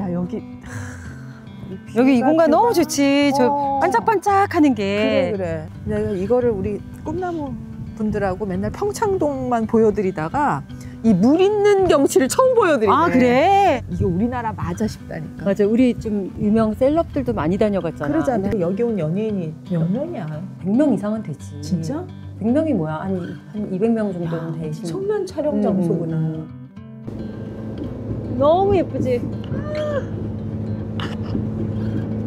야 여기 여기 이 공간 너무 좋지. 저 반짝반짝하는 게. 그래. 내가 이거를 우리 꿈나무 분들하고 맨날 평창동만 보여드리다가 이 물 있는 경치를 처음 보여드리네. 아 그래? 이게 우리나라 맞아 싶다니까. 맞아. 우리 좀 유명 셀럽들도 많이 다녀갔잖아. 그러잖아. 여기 온 연예인이 몇 명이야? 100명 이상은 되지. 진짜? 100명이 뭐야? 한 200명 정도는 되시. 청년 촬영 장소구나. 너무 예쁘지?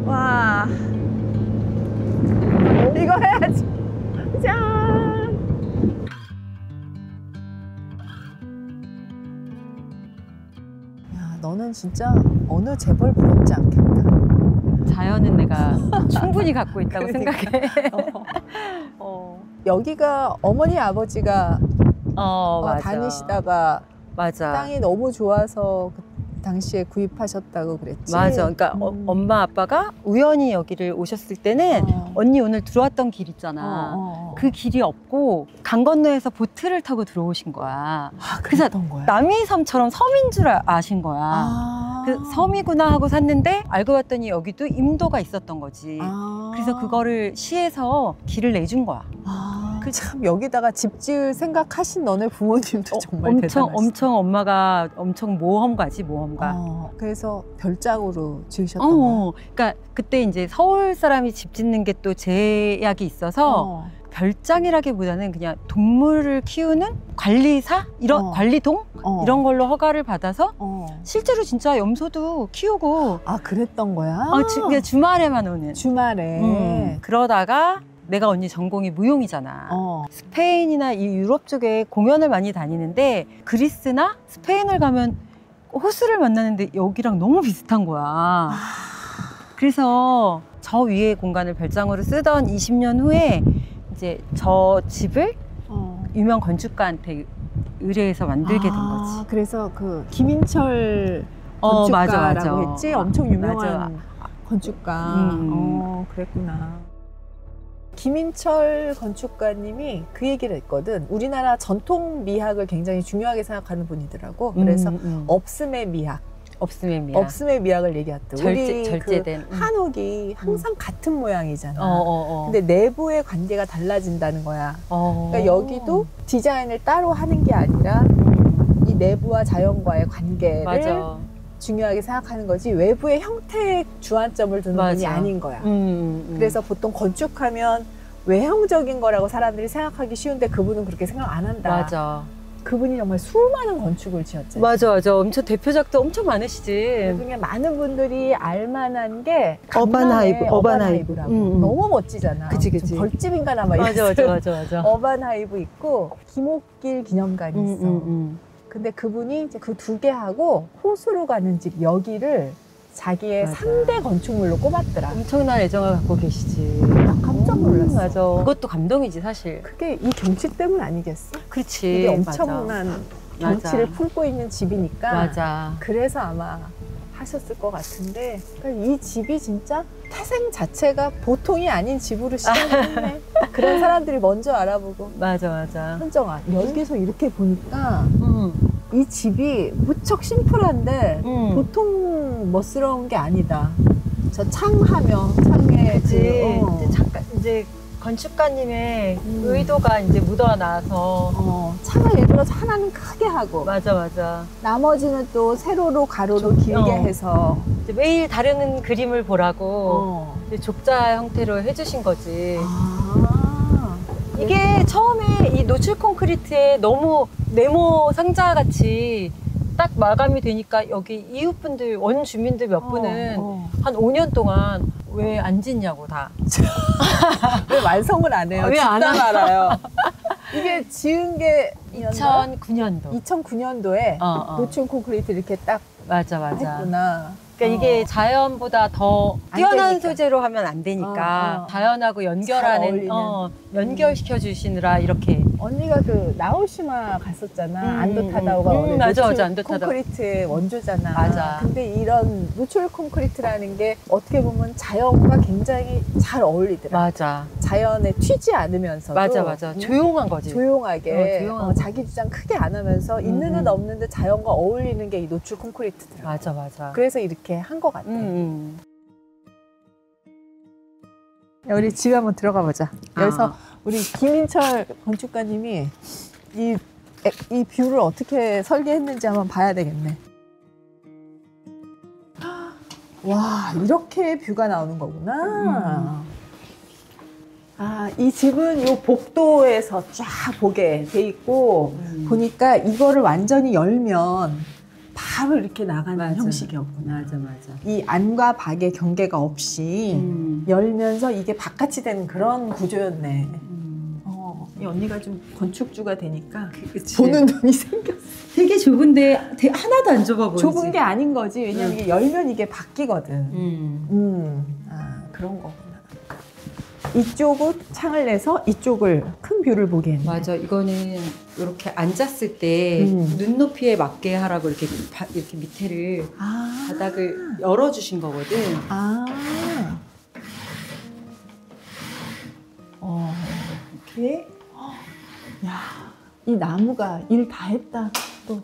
와. 이거 해야지. 짠. 야, 너는 진짜 어느 재벌 부럽지 않겠다. 자연은 내가 충분히 갖고 있다고 그러니까. 생각해. 여기가 어머니 아버지가 맞아. 다니시다가 맞아. 땅이 너무 좋아서 그 당시에 구입하셨다고 그랬지. 맞아. 그러니까 엄마 아빠가 우연히 여기를 오셨을 때는 언니 오늘 들어왔던 길 있잖아. 그 길이 없고 강 건너에서 보트를 타고 들어오신 거야. 그래서 거야? 남이섬처럼 섬인 줄 아신 거야. 그 섬이구나 하고 샀는데 알고 봤더니 여기도 임도가 있었던 거지. 그래서 그거를 시에서 길을 내준 거야. 참 여기다가 집 지을 생각하신 너네 부모님도 정말 대단하시다. 엄청 엄마가 엄청 모험가지, 모험가. 그래서 별장으로 지으셨던 거야? 그러니까 그때 이제 서울 사람이 집 짓는 게 또 제약이 있어서 별장이라기보다는 그냥 동물을 키우는 관리사? 이런 관리동? 이런 걸로 허가를 받아서 실제로 진짜 염소도 키우고. 아, 그랬던 거야? 그냥 주말에만 오는. 주말에. 그러다가 내가 언니 전공이 무용이잖아. 스페인이나 이 유럽 쪽에 공연을 많이 다니는데 그리스나 스페인을 가면 호수를 만나는데 여기랑 너무 비슷한 거야. 그래서 저 위에 공간을 별장으로 쓰던 20년 후에 이제 저 집을 유명 건축가한테 의뢰해서 만들게 된 거지. 그래서 그 김인철 건축가라고 했지? 엄청 유명한 건축가. 그랬구나. 김인철 건축가님이 그 얘기를 했거든. 우리나라 전통 미학을 굉장히 중요하게 생각하는 분이더라고. 그래서 없음의 미학. 없음의 미학. 없음의 미학을 얘기했대. 절제된. 그 한옥이 항상 같은 모양이잖아. 근데 내부의 관계가 달라진다는 거야. 그러니까 여기도 디자인을 따로 하는 게 아니라 이 내부와 자연과의 관계를 중요하게 생각하는 거지 외부의 형태에 주안점을 두는 분이 아닌 거야. 그래서 보통 건축하면 외형적인 거라고 사람들이 생각하기 쉬운데 그분은 그렇게 생각 안 한다. 맞아. 그분이 정말 수많은 건축을 지었잖아요. 맞아. 엄청 대표작도 엄청 많으시지. 그중에 많은 분들이 알만한 게 어반하이브라고. 너무 멋지잖아. 그치. 벌집인가나 막 맞아. 어반하이브 있고 김옥길 기념관이 있어. 근데 그분이 이제 그 두 개 하고 호수로 가는 집 여기를 자기의 3대 건축물로 꼽았더라. 엄청난 애정을 갖고 계시지. 나 깜짝 놀랐어. 맞아. 그것도 감동이지 사실. 그게 이 경치 때문 아니겠어? 그렇지. 이게 엄청난 경치를 품고 있는 집이니까. 맞아. 그래서 아마 하셨을 것 같은데 그러니까 이 집이 진짜 태생 자체가 보통이 아닌 집으로 시작했네. 그런 사람들이 먼저 알아보고. 맞아. 현정아, 여기서 이렇게 보니까 이 집이 무척 심플한데 보통 멋스러운 게 아니다. 저 창하며 창에 잠깐 이제 건축가님의 의도가 이제 묻어나서 창을 예를 들어서 하나는 크게 하고 맞아. 나머지는 또 세로로 가로로 길게 해서 이제 매일 다른 그림을 보라고 이제 족자 형태로 해주신 거지. 이게 처음에 이 노출 콘크리트에 너무 네모 상자 같이 딱 마감이 되니까 여기 이웃분들 원주민들 몇 분은 한 5년 동안 왜 안 짓냐고 다. 왜 완성을 안 해요? 왜 안 알아요? 이게 지은 게 2009년도. 2009년도에 노출 콘크리트 이렇게 딱 맞아. 했구나. 그러니까 이게 자연보다 더 뛰어난 소재로 하면 안 되니까 자연하고 연결하는 연결시켜 주시느라 이렇게 언니가 그 나오시마 갔었잖아. 안도 타다오가 맞아, 노출 안도 타다오. 콘크리트 원조잖아. 맞아. 근데 이런 노출 콘크리트라는 게 어떻게 보면 자연과 굉장히 잘 어울리더라. 맞아. 자연에 튀지 않으면서도 맞아. 조용한 거지. 조용하게 조용한 자기 주장 크게 안 하면서 있는 듯 없는 듯 자연과 어울리는 게 이 노출 콘크리트더라. 맞아. 그래서 이렇게 한 것 같아. 우리 집에 한번 들어가 보자. 여기서 우리 김인철 건축가님이 이 뷰를 어떻게 설계했는지 한번 봐야 되겠네. 와, 이렇게 뷰가 나오는 거구나. 아, 이 집은 요 복도에서 쫙 보게 돼 있고 보니까 이거를 완전히 열면 바로 이렇게 나가는 형식이었구나. 맞아. 이 안과 밖의 경계가 없이 열면서 이게 바깥이 되는 그런 구조였네. 이 언니가 좀 건축주가 되니까 그치. 보는 눈이 생겼어. 되게 좁은데 하나도 안 좁아 보이지. 좁은 게 아닌 거지. 왜냐면 이게 열면 이게 바뀌거든. 아, 그런 거구나. 이쪽은 창을 내서 이쪽을 큰 뷰를 보게 했네. 맞아. 이거는 이렇게 앉았을 때 눈높이에 맞게 하라고 이렇게 밑에를 바닥을 열어주신 거거든. 이렇게. 야, 이 나무가 일 다 했다. 또.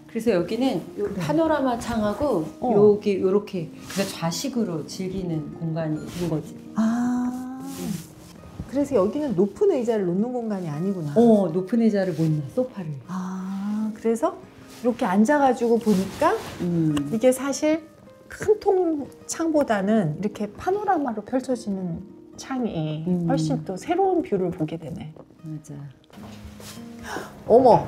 그래서 여기는 요 파노라마 창하고 여기 요렇게 그래서 좌식으로 즐기는 공간이 된 거지. 그래서 여기는 높은 의자를 놓는 공간이 아니구나. 높은 의자를 못 놔, 소파를. 그래서 이렇게 앉아가지고 보니까 이게 사실 큰 통 창보다는 이렇게 파노라마로 펼쳐지는 창이 훨씬 또 새로운 뷰를 보게 되네. 맞아. 어머,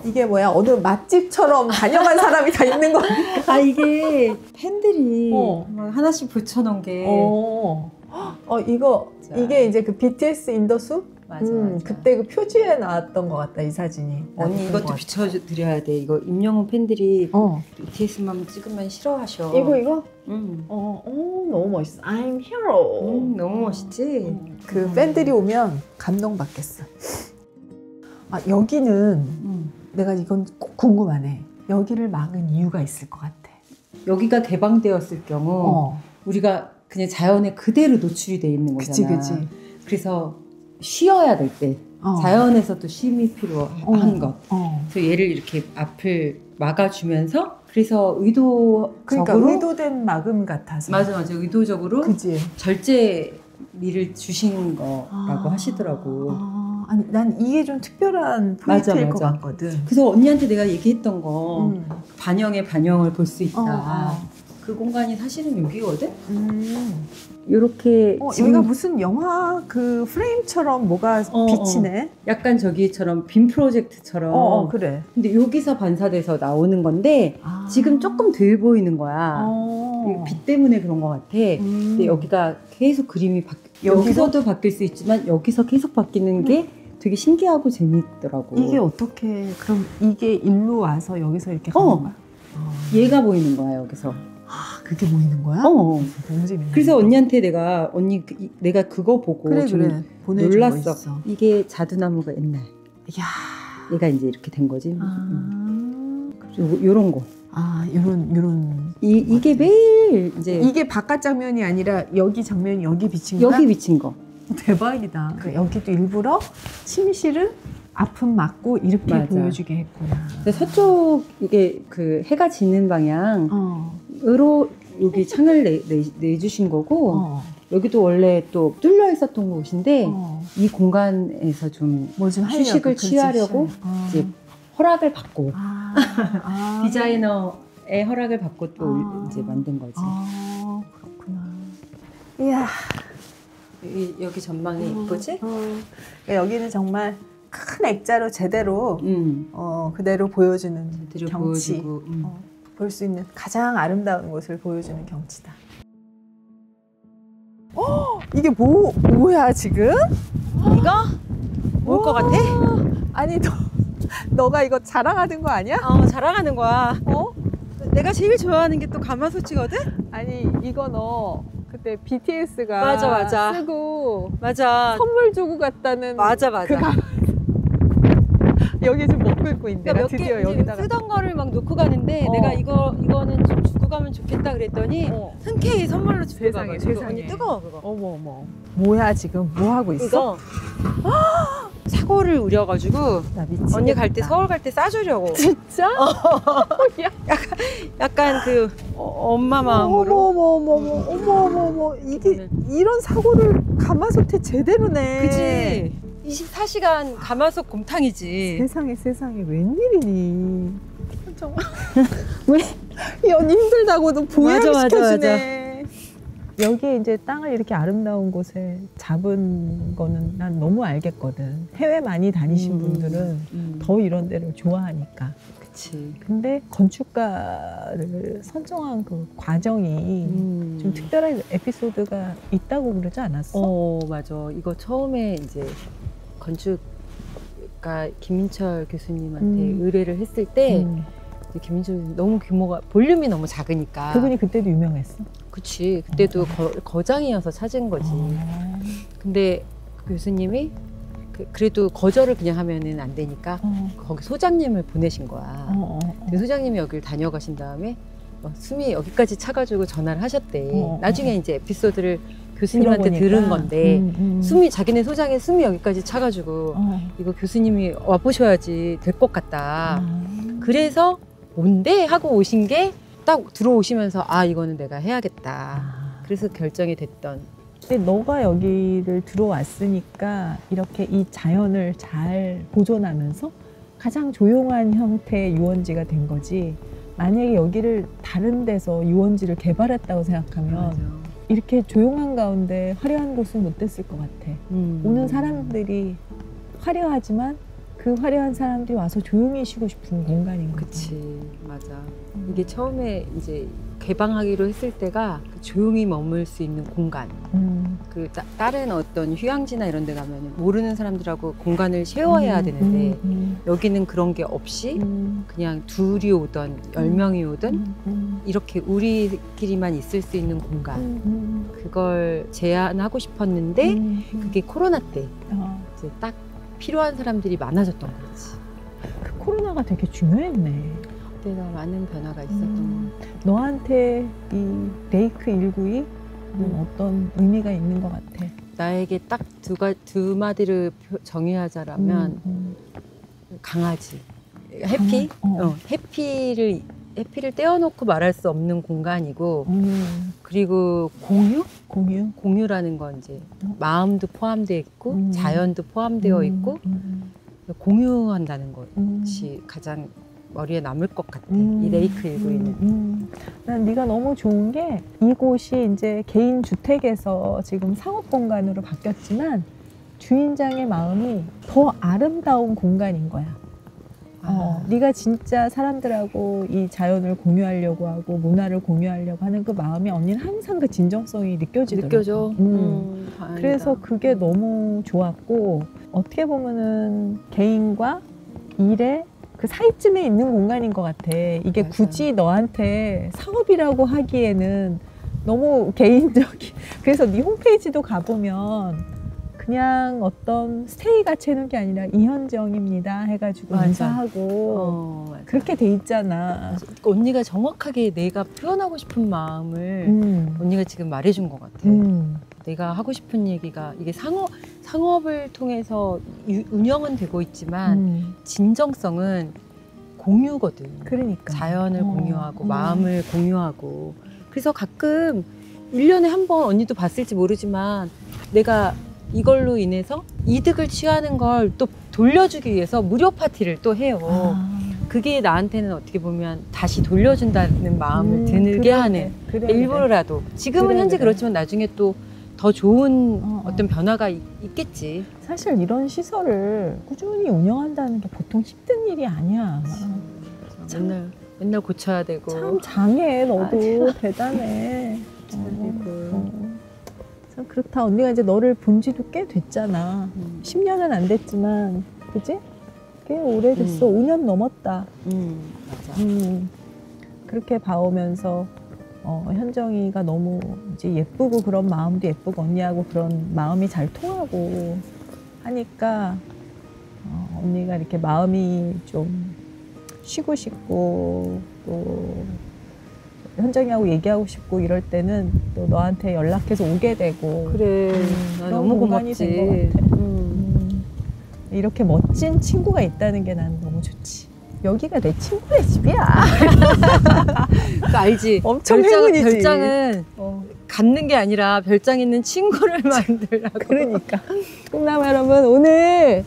이게 뭐야? 어느 맛집처럼 다녀간 사람이 다 있는 거니까. 이게 팬들이 막 하나씩 붙여놓은 게. 이게 이제 그 BTS 인더숲? 맞아. 그때 그 표지에 나왔던 것 같다, 이 사진이. 언니 이것도 비춰드려야 돼. 이거 임영웅 팬들이 BTS만 찍으면 싫어하셔. 이거? 너무 멋있어. I'm hero. 너무 멋있지? 그 팬들이 오면 감동받겠어. 여기는 내가 이건 꼭 궁금하네. 여기를 막은 이유가 있을 것 같아. 여기가 개방되었을 경우 우리가 그냥 자연에 그대로 노출이 돼 있는 거잖아. 그치. 그래서 쉬어야 될 때 자연에서도 쉼이 필요한 것. 그래서 얘를 이렇게 앞을 막아주면서 그래서 의도적으로 의도된 막음 같아서. 맞아. 의도적으로 그치. 절제미를 주신 거라고 하시더라고. 아니, 난 이게 좀 특별한 포인트일 것 같거든. 그래서 언니한테 내가 얘기했던 거 반영의 반영을 볼 수 있다. 그 공간이 사실은 여기거든? 요렇게 여기가 무슨 영화 그 프레임처럼 뭐가 비치네? 약간 저기처럼 빔 프로젝트처럼. 그래. 근데 여기서 반사돼서 나오는 건데 지금 조금 덜 보이는 거야. 빛 때문에 그런 것 같아. 근데 여기가 계속 그림이 여기서도 바뀔 수 있지만 여기서 계속 바뀌는 게 되게 신기하고 재미있더라고. 이게 어떻게 그럼 이게 일로 와서 여기서 이렇게 가는 거야? 얘가 보이는 거야 여기서. 그게 보이는 거야? 너무 재밌네. 그래서 언니한테 내가 내가 그거 보고 좀 놀랐어. 이게 자두나무가 옛날. 이야. 얘가 이제 이렇게 된 거지. 요런 거. 요런. 이게 매일 이제. 이게 바깥 장면이 아니라 여기 장면이 여기 비친 거야? 여기 비친 거. 대박이다. 여기도 일부러 침실은 아픔 맞고 이렇게 보여주게 했구나. 서쪽 이게 그 해가 지는 방향으로 여기 창을 내주신 거고 여기도 원래 또 뚫려 있었던 곳인데 이 공간에서 좀 휴식을 취하려고 이제 허락을 받고 디자이너의 허락을 받고 또 이제 만든 거지. 그렇구나. 이야. 여기 전망이 예쁘지? 여기는 정말 큰 액자로 제대로 그대로 보여주는 경치. 볼 수 있는 가장 아름다운 곳을 보여주는 경치다. 이게 뭐야 지금? 이거? 뭘 것 같아? 아니 너가 이거 자랑하는 거 아니야? 자랑하는 거야. 내가 제일 좋아하는 게 또 가마솥이거든? 아니 이거 너 그때 BTS가 맞아. 쓰고 맞아. 선물 주고 갔다는 맞아. 그 여기 지금 먹고 있고 있는데 그러니까 드디어 여기다가 쓰던 거를 막 놓고 가는데 내가 이거는 좀 주고 가면 좋겠다 그랬더니 흔쾌히 선물로 주고 세상에, 가가지고 세상에. 언니 뜨거워 그거. 어머 뭐야 지금 뭐 하고 있어? 이거 사고를 우려가지고 나 미치겠다. 언니 갈 때 서울 갈 때 싸주려고. 진짜? 약간 그 엄마 마음으로. 어머 이게 이런 사고를 가마솥에 제대로네. 그치. 24시간 가마솥 곰탕이지. 세상에 웬일이니? 정말 이 언니 힘들다고도 보양시켜주네. 여기에 이제 땅을 이렇게 아름다운 곳에 잡은 거는 난 너무 알겠거든. 해외 많이 다니신 분들은 더 이런 데를 좋아하니까. 그치. 근데 건축가를 선정한 그 과정이 좀 특별한 에피소드가 있다고 그러지 않았어? 맞아. 이거 처음에 이제 건축가 김민철 교수님한테 의뢰를 했을 때 김민철 교수님 너무 규모가 볼륨이 너무 작으니까. 그분이 그때도 유명했어? 그치. 그때도 거장이어서 찾은 거지. 근데 교수님이 그래도 거절을 그냥 하면은 안 되니까 거기 소장님을 보내신 거야. 그 소장님이 여기를 다녀가신 다음에 숨이 여기까지 차가지고 전화를 하셨대. 나중에 이제 에피소드를 교수님한테 들은 건데 자기네 소장에 숨이 여기까지 차가지고 이거 교수님이 와보셔야지 될 것 같다. 그래서 뭔데 하고 오신 게 딱 들어오시면서 이거는 내가 해야겠다. 그래서 결정이 됐던. 근데 너가 여기를 들어왔으니까 이렇게 이 자연을 잘 보존하면서 가장 조용한 형태의 유원지가 된 거지. 만약에 여기를 다른 데서 유원지를 개발했다고 생각하면 맞아. 이렇게 조용한 가운데 화려한 곳은 못 됐을 것 같아. 오는 사람들이 화려하지만 그 화려한 사람들이 와서 조용히 쉬고 싶은 공간인 거지. 그치, 맞아. 이게 처음에 이제 개방하기로 했을 때가 조용히 머물 수 있는 공간. 다른 어떤 휴양지나 이런 데 가면 모르는 사람들하고 공간을 쉐어해야 되는데 여기는 그런 게 없이 그냥 둘이 오든 10명이 오든 이렇게 우리끼리만 있을 수 있는 공간. 그걸 제안하고 싶었는데 그게 코로나 때 이제 딱 필요한 사람들이 많아졌던 거지. 그 코로나가 되게 중요했네. 그때가 많은 변화가 있었던 것 같아. 너한테 이 레이크 192는 어떤 의미가 있는 것 같아? 나에게 딱 두 마디를 정의하자라면 강아지, 해피? 해피를 떼어놓고 말할 수 없는 공간이고 그리고 공유라는 건 이제 마음도 포함되어 있고 자연도 포함되어 있고 공유한다는 것이 가장 머리에 남을 것 같아. 이 레이크 192는. 난 네가 너무 좋은 게 이곳이 이제 개인 주택에서 지금 상업 공간으로 바뀌었지만 주인장의 마음이 더 아름다운 공간인 거야. 네가 진짜 사람들하고 이 자연을 공유하려고 하고 문화를 공유하려고 하는 그 마음이 언니는 항상 그 진정성이 느껴지더라고. 느껴져. 그래서 그게 너무 좋았고 어떻게 보면은 개인과 일의 그 사이쯤에 있는 공간인 것 같아. 이게 맞아. 굳이 너한테 사업이라고 하기에는 너무 개인적인. 그래서 네 홈페이지도 가보면 그냥 어떤 스테이가 채는 게 아니라 이현정입니다 해가지고 맞아. 인사하고 그렇게 돼 있잖아. 언니가 정확하게 내가 표현하고 싶은 마음을 언니가 지금 말해준 것 같아. 내가 하고 싶은 얘기가 이게 상업을 통해서 운영은 되고 있지만 진정성은 공유거든. 그러니까 자연을 공유하고 마음을 공유하고. 그래서 가끔 1년에 한 번 언니도 봤을지 모르지만 내가 이걸로 인해서 이득을 취하는 걸 또 돌려주기 위해서 무료 파티를 또 해요. 그게 나한테는 어떻게 보면 다시 돌려준다는 마음을 들게 하는. 일부러라도. 지금은 현재 그렇지만 나중에 또 더 좋은 어떤 변화가 있겠지. 사실 이런 시설을 꾸준히 운영한다는 게 보통 힘든 일이 아니야. 맨날 고쳐야 되고. 참 장해. 너도 대단해. 그렇다. 언니가 이제 너를 본 지도 꽤 됐잖아. 10년은 안 됐지만 그지? 꽤 오래됐어. 5년 넘었다. 맞아. 그렇게 봐오면서 현정이가 너무 이제 예쁘고 그런 마음도 예쁘고 언니하고 그런 마음이 잘 통하고 하니까 언니가 이렇게 마음이 좀 쉬고 싶고 또 현정이하고 얘기하고 싶고 이럴 때는 또 너한테 연락해서 오게 되고 그래 나 너무 고맙지. 이렇게 멋진 친구가 있다는 게 난 너무 좋지. 여기가 내 친구네 집이야. 그거 알지? 엄청 행운이지. 별장은 갖는 게 아니라 별장 있는 친구를 만들라고. 그러니까. 꿈나무 여러분 오늘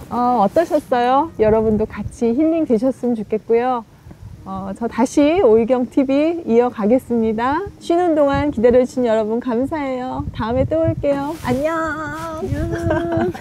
어떠셨어요? 여러분도 같이 힐링 되셨으면 좋겠고요. 저 다시 오유경TV 이어가겠습니다. 쉬는 동안 기다려주신 여러분 감사해요. 다음에 또 올게요. 안녕. 안녕.